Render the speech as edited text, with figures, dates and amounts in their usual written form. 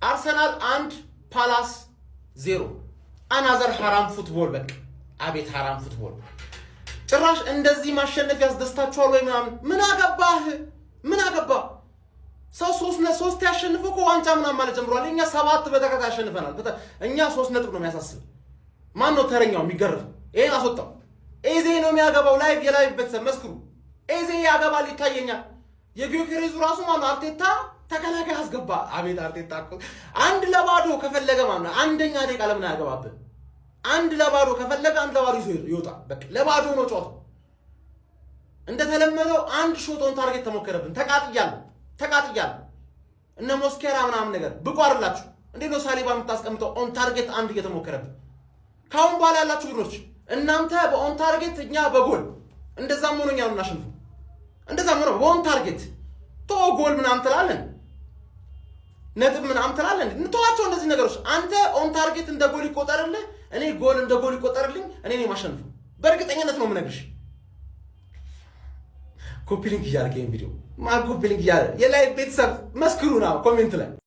አርሰናል 1 ፓላስ 0 አናዘር ሐራም ፉትቦል። በቃ አቤት ሐራም ፉትቦል። ጭራሽ እንደዚህ ማሸነፍ ያስደስታችኋል ወይ ምናምን? ምን አገባ ሰው 3 ያሸንፈው እኮ ዋንጫ ምናምን ማለት ጀምሯል። እኛ 7 በተከታታይ ያሸንፈናል። እኛ 3 ነጥብ ነው የሚያሳስብ። ማን ነው ተረኛው የሚገርፍ? ይሄን አስወጣው። ኤዜ ነው የሚያገባው። የላይቭ ቤተሰብ መስክሩ። ኤዜ ያገባል ይታየኛል። የጊዮኬሬዙ ራሱ ማነው አርቴታ ተከላካይ አስገባ። አቤት አርቴታ እኮ 1-0 ከፈለገ ማለት ነው አንደኛ ደቂቃ ለምን አያገባብን? 1-0 ከፈለገ 1-0 ይወጣ። በቃ ለባዶ ነው ጨዋታው። እንደተለመደው አንድ ሾት ኦን ታርጌት ተሞከረብን። ተቃጥያለሁ። እነ ሞስኬራ ምናምን ነገር ብቁ አይደላችሁ። እንዴት ነው ሳሊባ የምታስቀምጠው? ኦን ታርጌት አንድ እየተሞከረብን። ካሁን በኋላ ያላችሁ ግሮች እናንተ በኦን ታርጌት እኛ በጎል እንደዛም ሆኖ እኛን እናሸንፉ። እንደዛም ሆኖ በኦን ታርጌት ጎል ምናምን ትላለን፣ ነጥብ ምናምን ትላለን። እንተዋቸው እንደዚህ ነገሮች። አንተ ኦን ታርጌት እንደ ጎል ይቆጠርልህ፣ እኔ ጎል እንደ ጎል ይቆጠርልኝ። እኔ ነኝ ማሸንፈው በእርግጠኝነት ነው የምነግርሽ። ኮፒ ሊንክ እያደረገ ቪዲዮ ኮፒ ሊንክ እያደረገ የላይቭ ቤተሰብ መስክሩና ኮሜንት ላይ